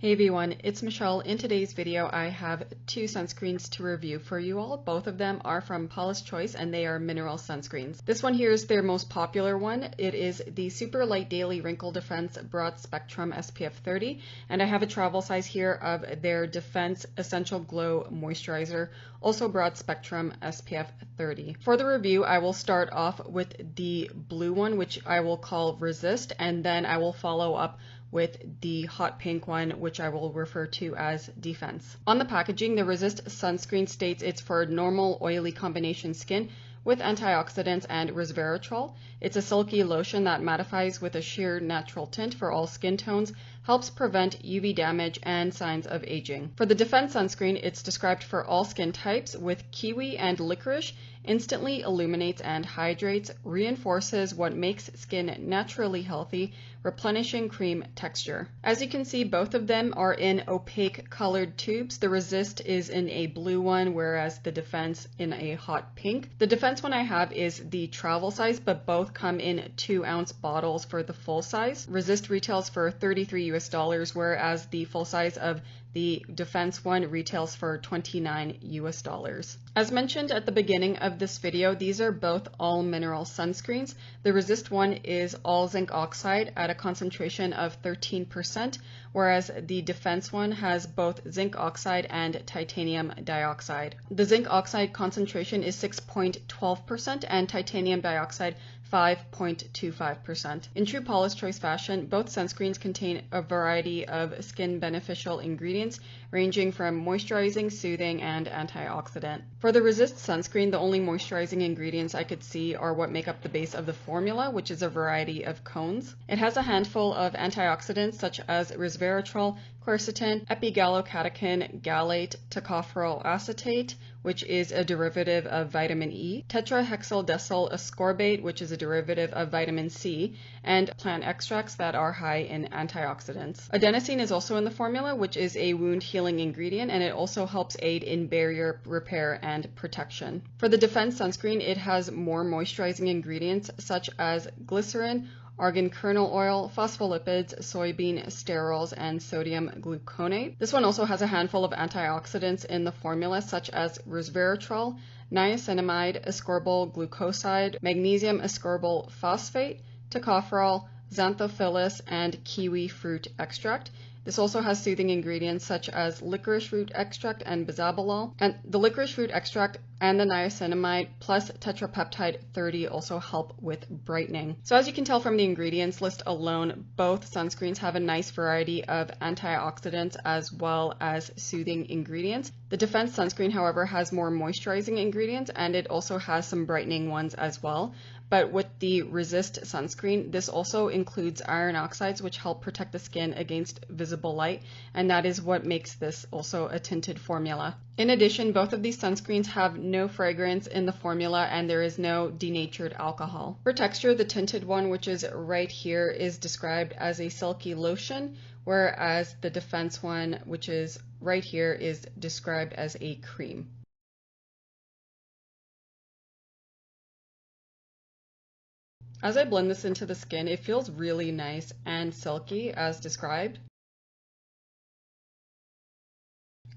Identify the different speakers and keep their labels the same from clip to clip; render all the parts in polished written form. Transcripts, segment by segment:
Speaker 1: Hey everyone, it's Michelle. In today's video, I have two sunscreens to review for you all. Both of them are from Paula's Choice and they are mineral sunscreens. This one here is their most popular one. It is the Super Light Daily Wrinkle Defense Broad Spectrum SPF 30, and I have a travel size here of their Defense Essential Glow Moisturizer, also broad spectrum SPF 30. For the review, I will start off with the blue one, which I will call Resist, and then I will follow up with the hot pink one, which I will refer to as Defense. On the packaging, the Resist sunscreen states it's for normal oily combination skin with antioxidants and resveratrol. It's a silky lotion that mattifies with a sheer natural tint for all skin tones, helps prevent UV damage and signs of aging. For the Defense sunscreen, it's described for all skin types with kiwi and licorice, instantly illuminates and hydrates, reinforces what makes skin naturally healthy, replenishing cream texture. As you can see, both of them are in opaque colored tubes. The Resist is in a blue one, whereas the Defense in a hot pink. The Defense one I have is the travel size, but both come in 2-ounce bottles for the full size. Resist retails for $33 US, whereas the full size of the Defense one retails for $29 US. As mentioned at the beginning of this video, these are both all mineral sunscreens. The Resist one is all zinc oxide at a concentration of 13%, whereas the Defense one has both zinc oxide and titanium dioxide. The zinc oxide concentration is 6.12% and titanium dioxide 5.25%. In true Paula's Choice fashion, both sunscreens contain a variety of skin beneficial ingredients ranging from moisturizing, soothing, and antioxidant. For the Resist sunscreen, the only moisturizing ingredients I could see are what make up the base of the formula, which is a variety of cones. It has a handful of antioxidants such as resveratrol, quercetin, epigallocatechin, gallate, tocopherol acetate, which is a derivative of vitamin E, tetrahexyldecyl ascorbate, which is a derivative of vitamin C, and plant extracts that are high in antioxidants. Adenosine is also in the formula, which is a wound healing ingredient, and it also helps aid in barrier repair and protection. For the Defense sunscreen, it has more moisturizing ingredients such as glycerin, argan kernel oil, phospholipids, soybean sterols, and sodium gluconate. This one also has a handful of antioxidants in the formula such as resveratrol, niacinamide, ascorbyl glucoside, magnesium ascorbyl phosphate, tocopherol, xanthophyllis, and kiwi fruit extract. This also has soothing ingredients such as licorice root extract and bisabolol. And the licorice root extract and the niacinamide plus tetrapeptide 30 also help with brightening. So as you can tell from the ingredients list alone, both sunscreens have a nice variety of antioxidants as well as soothing ingredients. The Defense sunscreen, however, has more moisturizing ingredients, and it also has some brightening ones as well. But with the Resist sunscreen, this also includes iron oxides, which help protect the skin against visible light, and that is what makes this also a tinted formula. In addition, both of these sunscreens have no fragrance in the formula, and there is no denatured alcohol. For texture, the tinted one, which is right here, is described as a silky lotion, whereas the Defense one, which is right here, is described as a cream. As I blend this into the skin, it feels really nice and silky as described.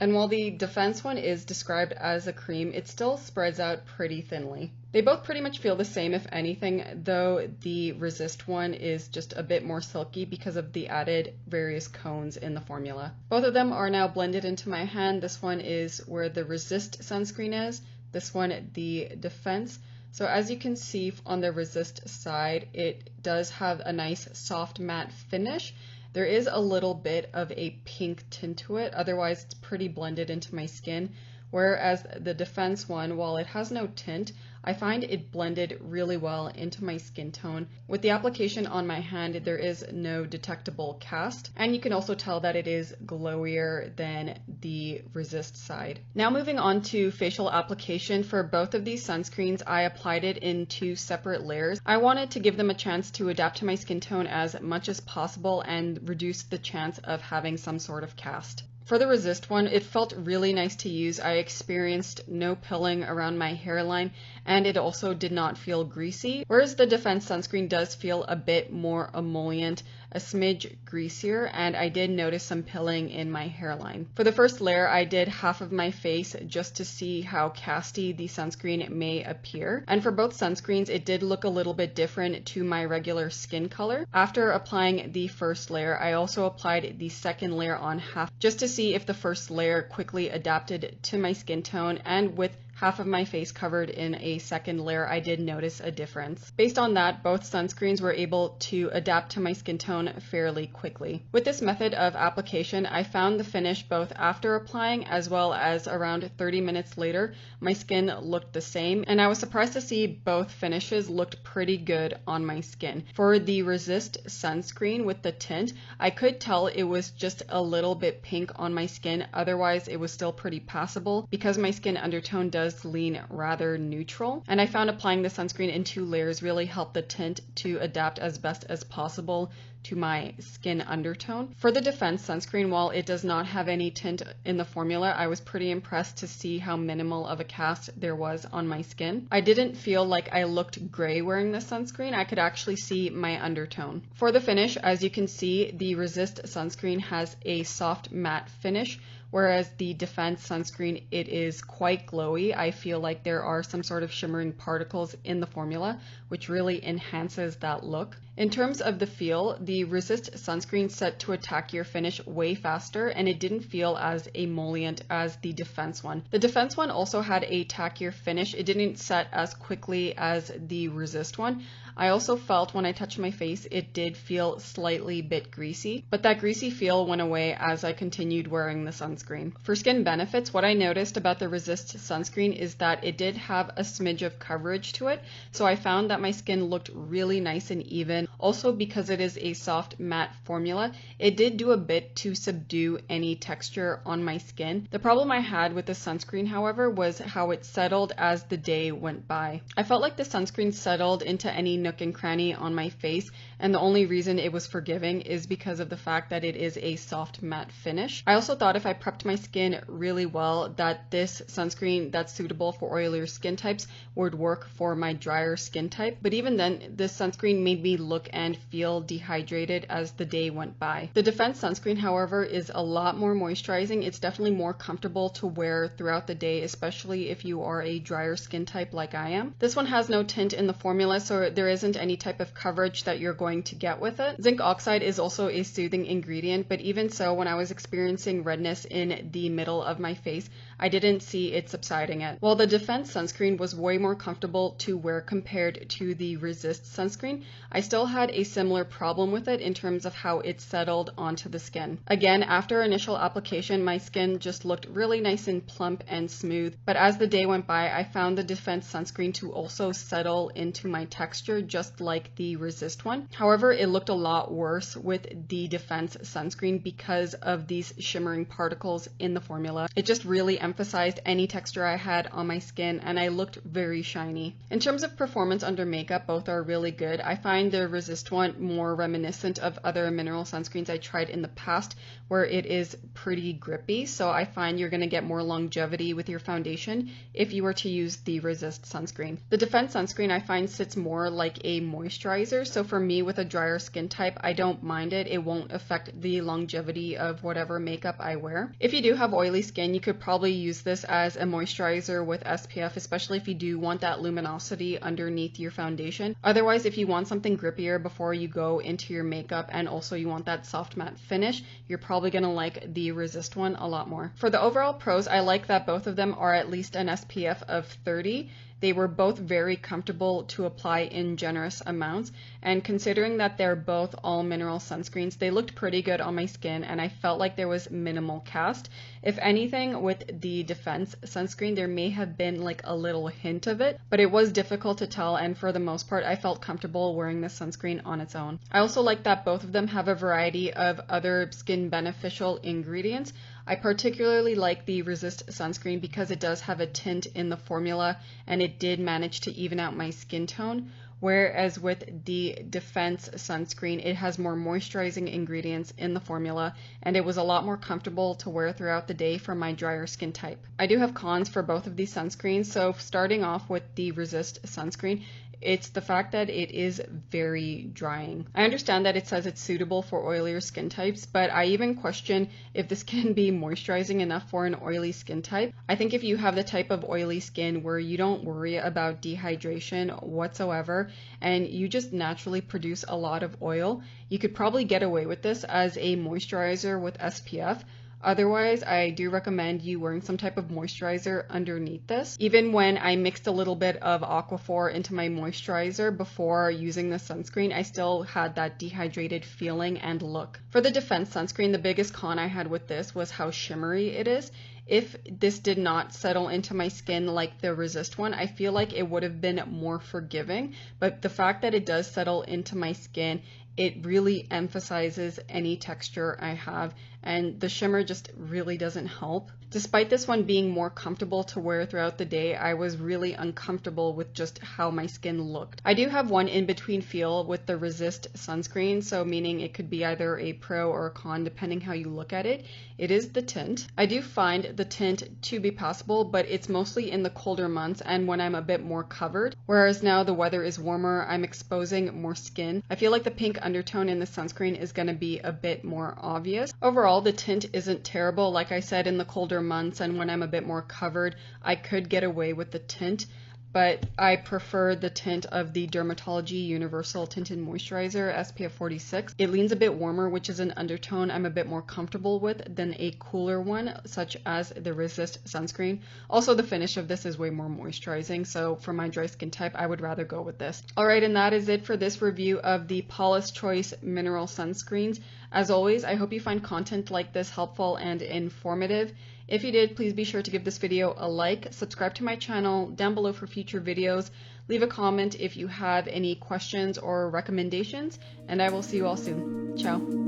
Speaker 1: And while the Defense one is described as a cream, it still spreads out pretty thinly. They both pretty much feel the same, if anything, though the Resist one is just a bit more silky because of the added various cones in the formula. Both of them are now blended into my hand. This one is where the Resist sunscreen is, this one the Defense. So as you can see on the Resist side, it does have a nice soft matte finish. There is a little bit of a pink tint to it, otherwise it's pretty blended into my skin. Whereas the Defense one, while it has no tint, I find it blended really well into my skin tone. With the application on my hand, there is no detectable cast, and you can also tell that it is glowier than the Resist side. Now moving on to facial application. For both of these sunscreens, I applied it in 2 separate layers. I wanted to give them a chance to adapt to my skin tone as much as possible and reduce the chance of having some sort of cast. For the Resist one, it felt really nice to use. I experienced no pilling around my hairline, and it also did not feel greasy, whereas the Defense sunscreen does feel a bit more emollient, a smidge greasier, and I did notice some pilling in my hairline. For the first layer, I did half of my face just to see how casty the sunscreen may appear. And for both sunscreens, it did look a little bit different to my regular skin color. After applying the first layer, I also applied the second layer on half just to see if the first layer quickly adapted to my skin tone, and with half of my face covered in a second layer, I did notice a difference. Based on that, both sunscreens were able to adapt to my skin tone fairly quickly. With this method of application, I found the finish both after applying as well as around 30 minutes later, my skin looked the same, and I was surprised to see both finishes looked pretty good on my skin. For the Resist sunscreen with the tint, I could tell it was just a little bit pink on my skin, otherwise it was still pretty passable because my skin undertone does lean rather neutral, and I found applying the sunscreen in 2 layers really helped the tint to adapt as best as possible to my skin undertone. For the Defense sunscreen, while it does not have any tint in the formula, I was pretty impressed to see how minimal of a cast there was on my skin. I didn't feel like I looked gray wearing the sunscreen. I could actually see my undertone. For the finish, as you can see, the Resist sunscreen has a soft matte finish, whereas the Defense sunscreen, it is quite glowy. I feel like there are some sort of shimmering particles in the formula, which really enhances that look. In terms of the feel, the Resist sunscreen set to attack your finish way faster, and it didn't feel as emollient as the Defense one. The Defense one also had a tackier finish. It didn't set as quickly as the Resist one. I also felt when I touched my face, it did feel slightly bit greasy, but that greasy feel went away as I continued wearing the sunscreen. For skin benefits, what I noticed about the Resist sunscreen is that it did have a smidge of coverage to it, so I found that my skin looked really nice and even. Also, because it is a soft matte formula, it did do a bit to subdue any texture on my skin. The problem I had with the sunscreen, however, was how it settled as the day went by. I felt like the sunscreen settled into any nook and cranny on my face, and the only reason it was forgiving is because of the fact that it is a soft matte finish. I also thought if I prepped my skin really well, that this sunscreen that's suitable for oilier skin types would work for my drier skin type, but even then, this sunscreen made me look and feel dehydrated as the day went by. The Defense sunscreen, however, is a lot more moisturizing. It's definitely more comfortable to wear throughout the day, especially if you are a drier skin type like I am. This one has no tint in the formula, so there isn't any type of coverage that you're going to get with it. Zinc oxide is also a soothing ingredient, but even so, when I was experiencing redness in the middle of my face, I didn't see it subsiding it. While the Defense sunscreen was way more comfortable to wear compared to the Resist sunscreen, I still had a similar problem with it in terms of how it settled onto the skin. Again, after initial application, my skin just looked really nice and plump and smooth, but as the day went by, I found the Defense sunscreen to also settle into my texture just like the Resist one. However, it looked a lot worse with the Defense sunscreen because of these shimmering particles in the formula. It just really emphasized any texture I had on my skin, and I looked very shiny. In terms of performance under makeup, both are really good. I find the Resist one more reminiscent of other mineral sunscreens I tried in the past, where it is pretty grippy, so I find you're going to get more longevity with your foundation if you were to use the Resist sunscreen. The Defense sunscreen I find sits more like a moisturizer, so for me with a drier skin type, I don't mind it. It won't affect the longevity of whatever makeup I wear. If you do have oily skin, you could probably use this as a moisturizer with SPF, especially if you do want that luminosity underneath your foundation. Otherwise, if you want something grippier before you go into your makeup and also you want that soft matte finish, you're probably going to like the Resist one a lot more. For the overall pros, I like that both of them are at least an SPF of 30. They were both very comfortable to apply in generous amounts, and considering that they're both all mineral sunscreens, they looked pretty good on my skin and I felt like there was minimal cast. If anything, with the Defense sunscreen, there may have been like a little hint of it, but it was difficult to tell, and for the most part, I felt comfortable wearing this sunscreen on its own. I also like that both of them have a variety of other skin beneficial ingredients. I particularly like the Resist sunscreen because it does have a tint in the formula and it did manage to even out my skin tone, whereas with the Defense sunscreen, it has more moisturizing ingredients in the formula and it was a lot more comfortable to wear throughout the day for my drier skin type. I do have cons for both of these sunscreens, so starting off with the Resist sunscreen, it's the fact that it is very drying. I understand that it says it's suitable for oilier skin types, but I even question if this can be moisturizing enough for an oily skin type. I think if you have the type of oily skin where you don't worry about dehydration whatsoever and you just naturally produce a lot of oil, you could probably get away with this as a moisturizer with SPF. Otherwise, I do recommend you wearing some type of moisturizer underneath this. Even when I mixed a little bit of Aquaphor into my moisturizer before using the sunscreen, I still had that dehydrated feeling and look. For the Defense sunscreen, the biggest con I had with this was how shimmery it is. If this did not settle into my skin like the Resist one, I feel like it would have been more forgiving, but the fact that it does settle into my skin, it really emphasizes any texture I have, and the shimmer just really doesn't help. Despite this one being more comfortable to wear throughout the day, I was really uncomfortable with just how my skin looked. I do have one in-between feel with the Resist sunscreen, so meaning it could be either a pro or a con depending how you look at it. It is the tint. I do find the tint to be passable, but it's mostly in the colder months and when I'm a bit more covered. Whereas now the weather is warmer, I'm exposing more skin. I feel like the pink undertone in the sunscreen is going to be a bit more obvious. Overall, the tint isn't terrible. Like I said, in the colder months and when I'm a bit more covered, I could get away with the tint, but I prefer the tint of the Dermatology Universal Tinted Moisturizer SPF 46. It leans a bit warmer, which is an undertone I'm a bit more comfortable with than a cooler one, such as the Resist sunscreen. Also, the finish of this is way more moisturizing, so for my dry skin type, I would rather go with this. Alright, and that is it for this review of the Paula's Choice Mineral Sunscreens. As always, I hope you find content like this helpful and informative. If you did, please be sure to give this video a like, subscribe to my channel down below for future videos, leave a comment if you have any questions or recommendations, and I will see you all soon. Ciao.